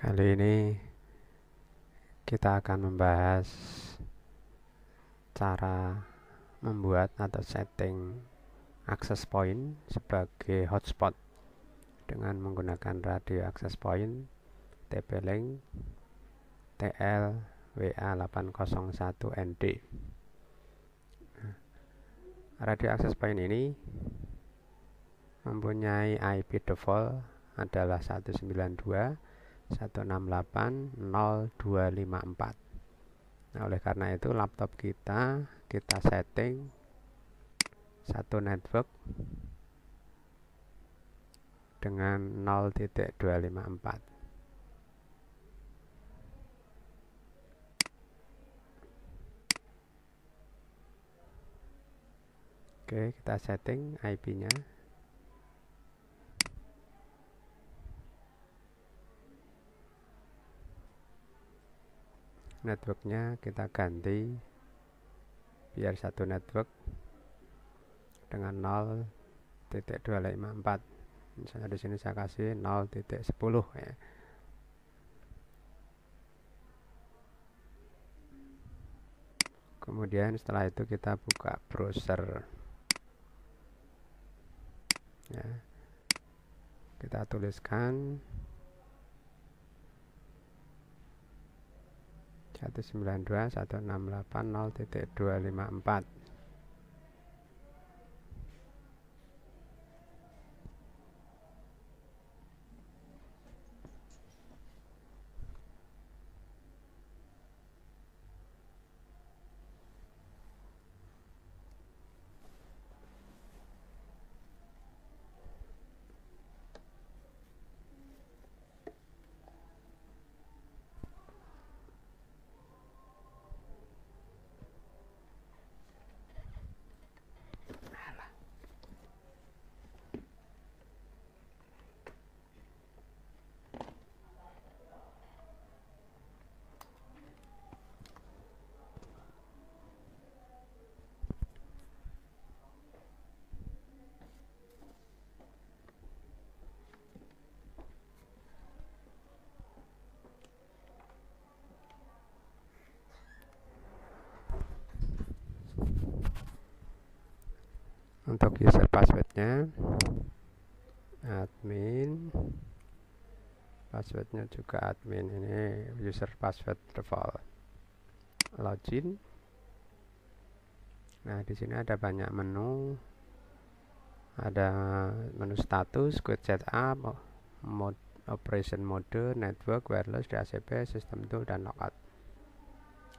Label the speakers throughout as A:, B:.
A: Kali ini kita akan membahas cara membuat atau setting access point sebagai hotspot dengan menggunakan radio access point TP-Link TL-WA801ND. Radio access point ini mempunyai IP default adalah 192.168.0.254. Nah, oleh karena itu laptop kita setting satu network dengan 0.254. Oke, kita setting IP-nya. Networknya kita ganti biar satu network dengan 0.254. Misalnya di sini saya kasih 0.10 ya. Kemudian setelah itu kita buka browser ya. Kita tuliskan 192.168.0.254. Untuk user passwordnya admin, passwordnya juga admin. Ini user password default. Login. Nah, di sini ada banyak menu. Ada menu status, quick setup, mode, operation mode, network, wireless, DHCP, system tool, dan logout.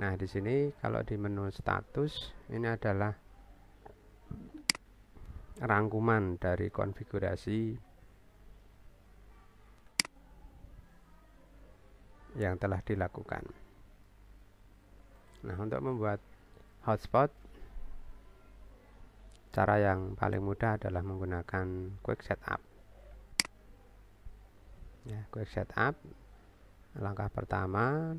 A: Nah, di sini kalau di menu status ini adalah rangkuman dari konfigurasi yang telah dilakukan. Nah, untuk membuat hotspot, cara yang paling mudah adalah menggunakan quick setup. Ya, quick setup. Langkah pertama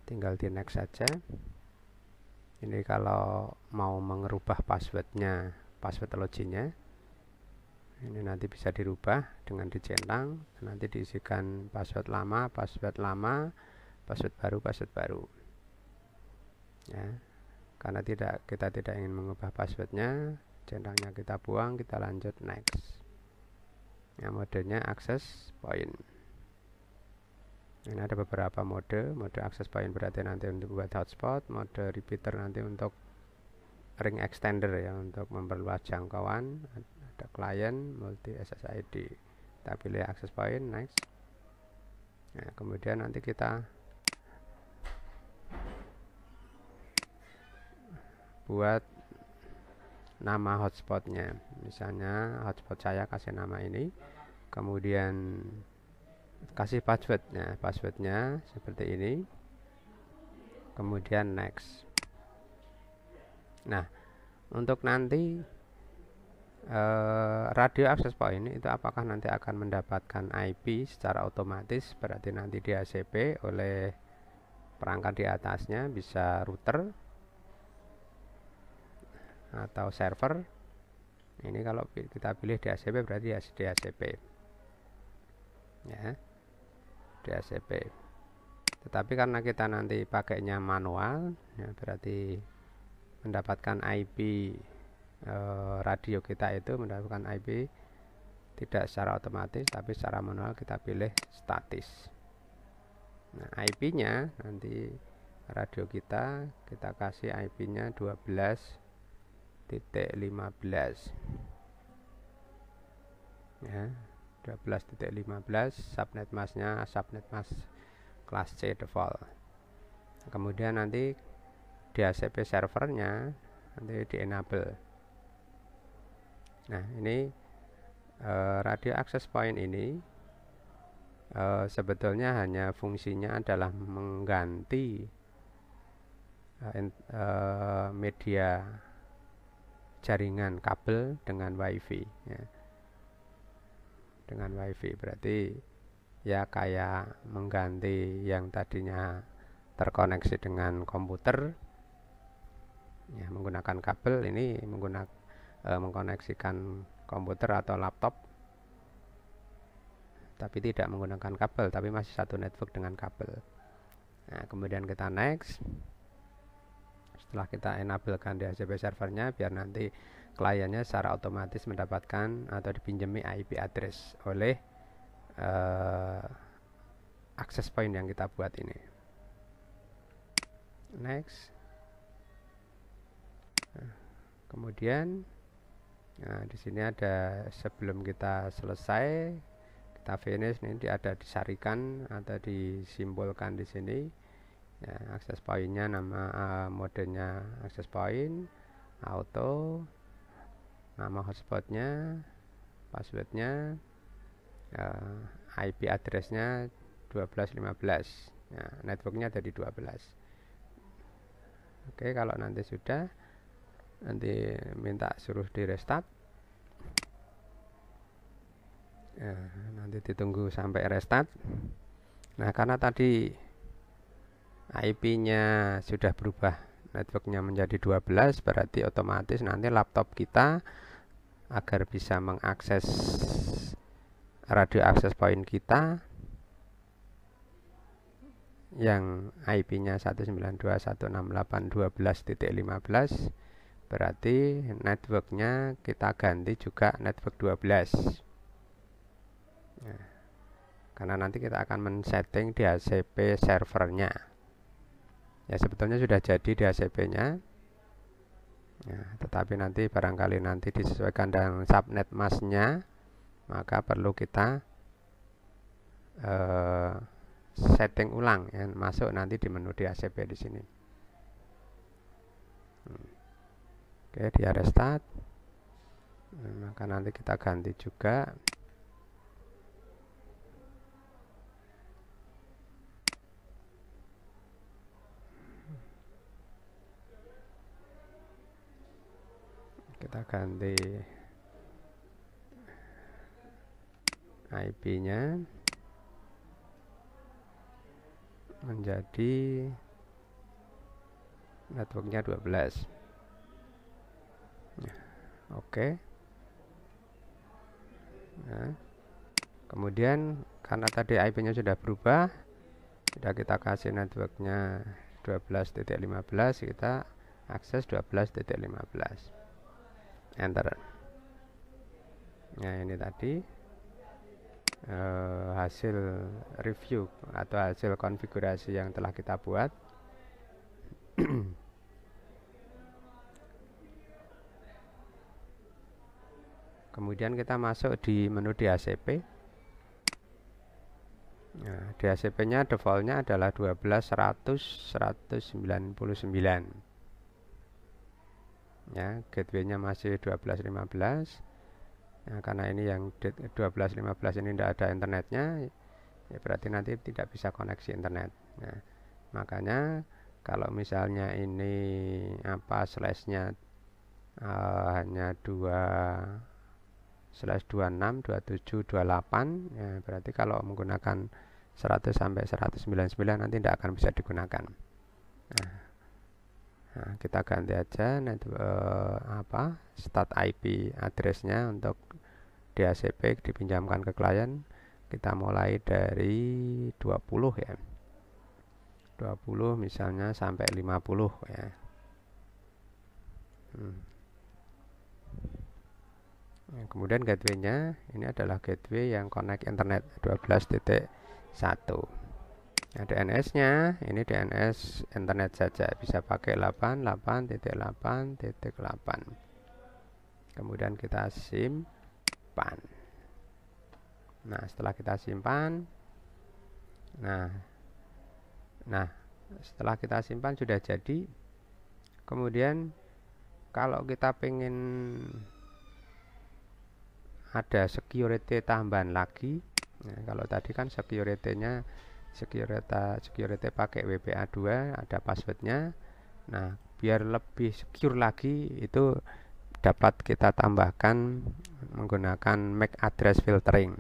A: tinggal di next saja. Ini kalau mau merubah passwordnya, password loginnya, ini nanti bisa dirubah dengan dicentang. Nanti diisikan password lama, password baru. Ya, karena kita tidak ingin mengubah passwordnya, centangnya kita buang, kita lanjut next. Ya, modenya access point. Ini ada beberapa mode access point berarti nanti untuk buat hotspot, mode repeater nanti untuk ring extender ya, untuk memperluas jangkauan, ada client, multi SSID. Kita pilih access point, next. Nah, kemudian nanti kita buat nama hotspotnya. Misalnya hotspot saya kasih nama ini, kemudian kasih passwordnya seperti ini, kemudian next. Nah, untuk nanti radio access point itu apakah nanti akan mendapatkan IP secara otomatis, berarti nanti DHCP oleh perangkat di atasnya, bisa router atau server. Ini kalau kita pilih DHCP berarti DHCP ya. DHCP. Tetapi karena kita nanti pakainya manual, ya berarti mendapatkan IP radio kita itu mendapatkan IP tidak secara otomatis tapi secara manual, kita pilih statis. Nah, IP-nya nanti radio kita kasih IP-nya 12.15 ya, 12.15. subnet masknya subnet mask kelas C default. Kemudian nanti DHCP servernya nanti di enable. Nah, ini radio access point ini sebetulnya hanya fungsinya adalah mengganti media jaringan kabel dengan WiFi ya. Dengan WiFi berarti ya kayak mengganti yang tadinya terkoneksi dengan komputer ya, menggunakan kabel, ini mengkoneksikan komputer atau laptop tapi tidak menggunakan kabel, tapi masih satu network dengan kabel. Nah, kemudian kita next. Setelah kita enablekan DHCP servernya, biar nanti kliennya secara otomatis mendapatkan atau dipinjami IP address oleh access point yang kita buat ini. Next. Nah, kemudian di sini ada, sebelum kita selesai, kita finish, ini ada disarikan atau disimbolkan di sini. Ya, access point-nya nama modenya access point, auto, nama hotspotnya, passwordnya, IP addressnya 12.15. Ya, networknya ada di 12. Oke, kalau nanti sudah, nanti minta suruh di restart. Ya, nanti ditunggu sampai restart. Nah, karena tadi IP-nya sudah berubah, networknya menjadi 12, berarti otomatis nanti laptop kita agar bisa mengakses radio access point kita yang IP-nya 192.168.12.15, berarti networknya kita ganti juga network 12. Nah, karena nanti kita akan men-setting DHCP servernya. Ya, sebetulnya sudah jadi DHCP-nya. Ya, tetapi nanti barangkali nanti disesuaikan dengan subnet masknya, maka perlu kita setting ulang ya, masuk nanti di menu DHCP di sini. Oke, dia restart. Maka nanti kita ganti juga. Kita ganti IP-nya menjadi networknya 12. Oke. Nah, kemudian karena tadi IP-nya sudah berubah, sudah kita kasih networknya 12.15, kita akses 12.15. Enter. Nah, ini tadi hasil review atau hasil konfigurasi yang telah kita buat. Kemudian kita masuk di menu DHCP. Nah, DHCP-nya defaultnya adalah 12.100.199. Ya, gateway-nya masih 12.15. Nah, karena ini yang 12.15 ini tidak ada internetnya, ya berarti nanti tidak bisa koneksi internet. Nah, makanya kalau misalnya ini slashnya hanya 2/26, 27, 28, ya berarti kalau menggunakan 100 sampai 199 nanti tidak akan bisa digunakan. Nah, kita ganti aja start IP addressnya untuk DHCP dipinjamkan ke klien. kita mulai dari 20 ya, 20 misalnya sampai 50 ya. Kemudian gateway-nya ini adalah gateway yang connect internet 12.1. Nah, DNS-nya ini DNS internet saja, bisa pakai 88.8.8. Kemudian kita simpan. Nah, setelah kita simpan, nah setelah kita simpan sudah jadi. Kemudian kalau kita pengen ada security tambahan lagi, nah, kalau tadi kan security-nya security pakai WPA2, ada passwordnya. Nah, biar lebih secure lagi itu dapat kita tambahkan menggunakan MAC address filtering.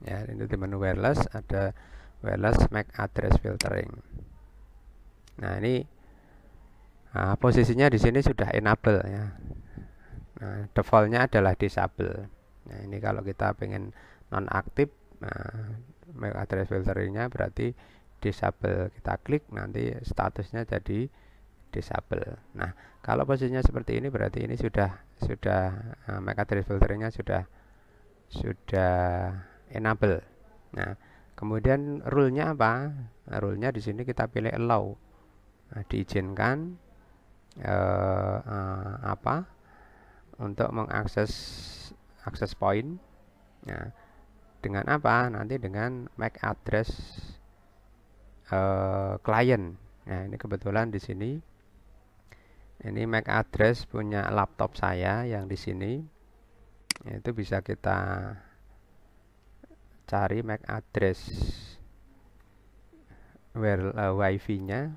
A: Ya, ini di menu wireless ada wireless MAC address filtering. Nah, ini posisinya di sini sudah enable ya. Nah, defaultnya adalah disable. Nah, ini kalau kita pengen nonaktif, MAC address filteringnya berarti disable. Kita klik, nanti statusnya jadi disable. Nah, kalau posisinya seperti ini berarti ini sudah MAC address filteringnya sudah enable. Nah, kemudian rule-nya apa? Nah, rule-nya di sini kita pilih allow. Nah, diizinkan untuk mengakses point. Nah, dengan apa? Nanti dengan MAC address client. Nah, ini kebetulan di sini ini MAC address punya laptop saya yang di sini. Itu bisa kita cari MAC address wifi-nya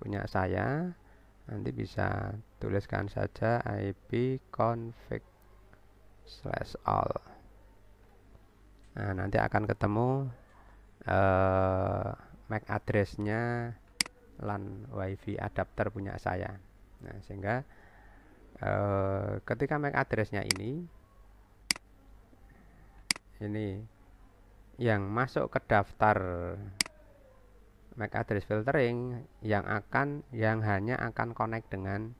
A: punya saya. Nanti bisa tuliskan saja ipconfig/all. Nah, nanti akan ketemu MAC address-nya LAN wifi adapter punya saya. Nah, sehingga ketika MAC address-nya ini yang masuk ke daftar MAC address filtering yang hanya akan connect dengan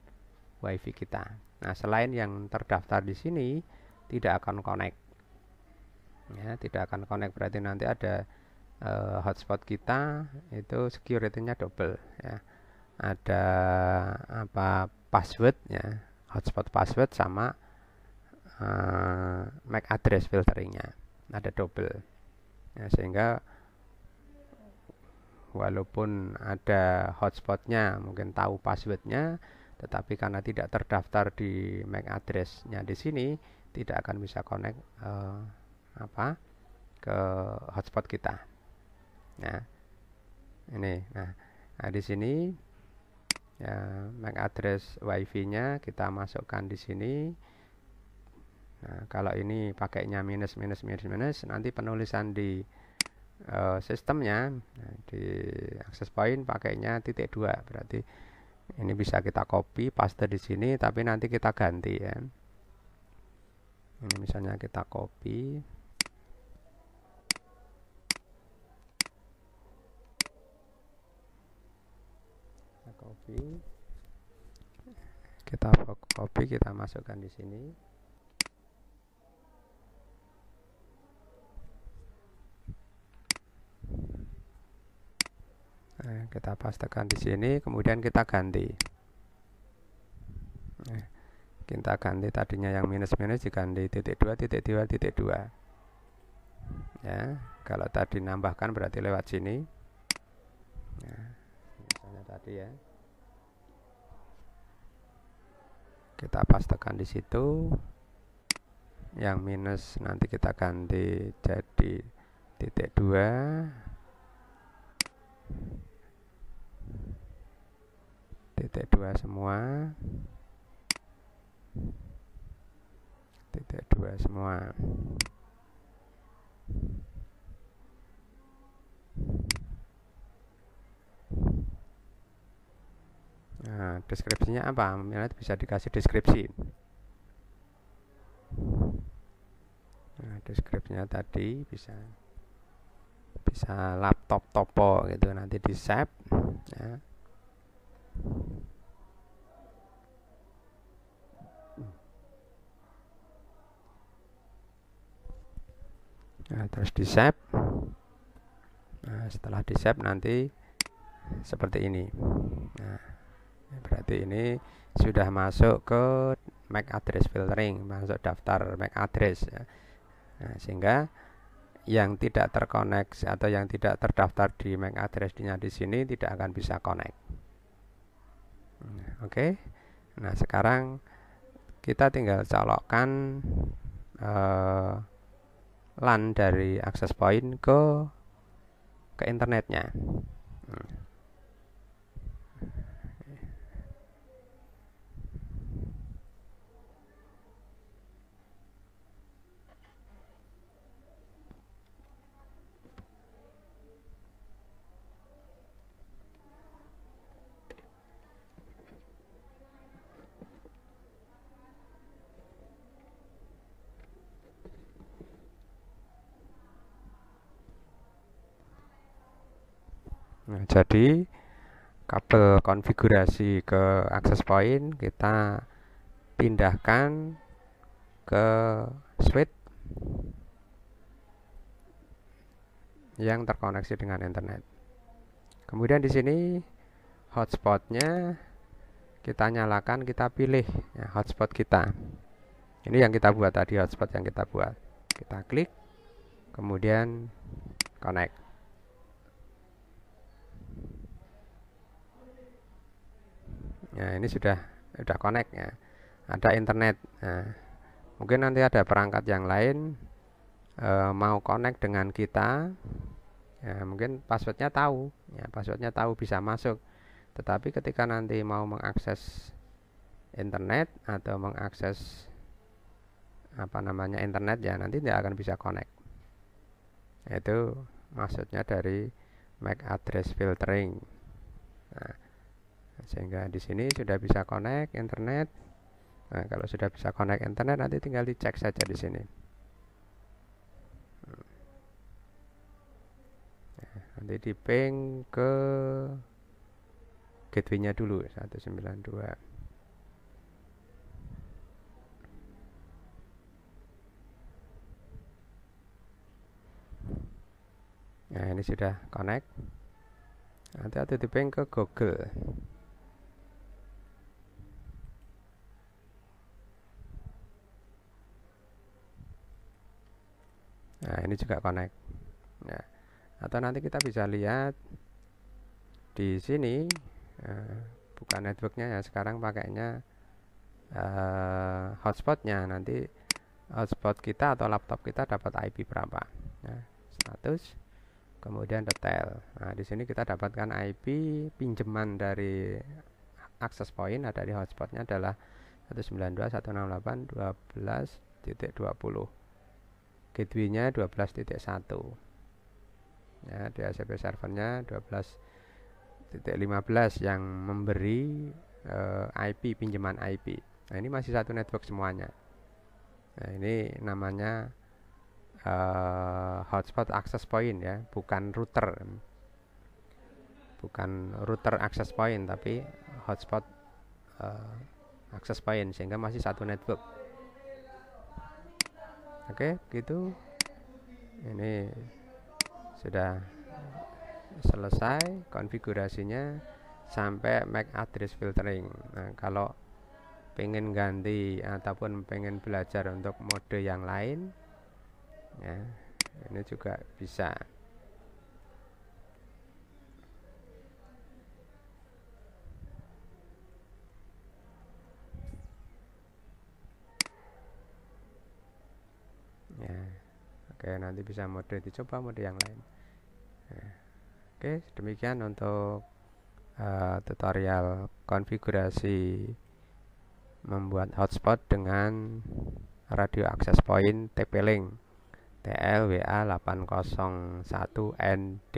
A: wifi kita. Nah, selain yang terdaftar di sini tidak akan connect. Ya, tidak akan connect berarti nanti ada hotspot kita itu security-nya double ya. Ada password ya, hotspot password sama MAC address filteringnya ada double. Ya, sehingga walaupun ada hotspotnya, mungkin tahu passwordnya, tetapi karena tidak terdaftar di MAC address-nya di sini, tidak akan bisa connect ke hotspot kita. Nah, ini, nah di sini ya, MAC address wifi-nya kita masukkan di sini. Nah, kalau ini pakainya minus, nanti penulisan di sistemnya di access point pakainya -2, berarti ini bisa kita copy paste di sini, tapi nanti kita ganti ya. Ini misalnya kita copy, kita masukkan di sini. Kita pastekan di sini, kemudian kita ganti. Kita ganti tadinya yang minus diganti -2. Ya, kalau tadi nambahkan berarti lewat sini. Ya, misalnya tadi ya. Kita pastekan di situ. Yang minus nanti kita ganti jadi -2. -2 semua. -2 semua. Nah, deskripsinya apa? Nanti bisa dikasih deskripsi. Nah, deskripsinya tadi bisa laptop topo gitu, nanti di save ya. Nah, terus di save. Nah, setelah di save nanti seperti ini. Nah, berarti ini sudah masuk ke MAC address filtering, masuk daftar MAC address ya. Nah, sehingga yang tidak terkoneksi atau yang tidak terdaftar di MAC address-nya di sini tidak akan bisa connect. Oke. Nah, sekarang kita tinggal colokkan LAN dari access point ke internetnya. Nah, jadi kabel konfigurasi ke access point kita pindahkan ke switch yang terkoneksi dengan internet. Kemudian di sini hotspotnya kita nyalakan, kita pilih ya, hotspot kita. Ini yang kita buat tadi, hotspot yang kita buat. Kita klik, kemudian connect. Nah, ini sudah connect ya. Ada internet. Nah, mungkin nanti ada perangkat yang lain mau connect dengan kita. Ya, mungkin passwordnya tahu, ya passwordnya tahu bisa masuk. Tetapi ketika nanti mau mengakses internet atau mengakses internet ya, nanti tidak akan bisa connect. Itu maksudnya dari MAC address filtering. Nah, sehingga di sini sudah bisa connect internet. Nah, kalau sudah bisa connect internet nanti tinggal dicek saja di sini. Nah, nanti di ping ke gateway-nya dulu 192. Nah, ini sudah connect. Nanti ada di ping ke Google. Nah, ini juga connect. Nah, atau nanti kita bisa lihat di sini bukan networknya ya, sekarang pakainya hotspotnya. Nanti hotspot kita atau laptop kita dapat IP berapa. Nah, status, kemudian detail. Nah, di sini kita dapatkan IP pinjaman dari access point ada di hotspotnya adalah 192.168.12.20. Gateway-nya 12.1. Ya, DHCP servernya 12.15 yang memberi IP, pinjaman IP. Nah, ini masih satu network semuanya. Nah, ini namanya hotspot access point ya, bukan router. Bukan router access point, tapi hotspot access point, sehingga masih satu network. Oke, gitu. Ini sudah selesai konfigurasinya sampai MAC address filtering. Nah, kalau pengen ganti ataupun pengen belajar untuk mode yang lain ya, ini juga bisa. Ya, oke, nanti bisa mode dicoba mode yang lain. Ya, oke, demikian untuk tutorial konfigurasi membuat hotspot dengan radio access point TP-Link TLWA801ND.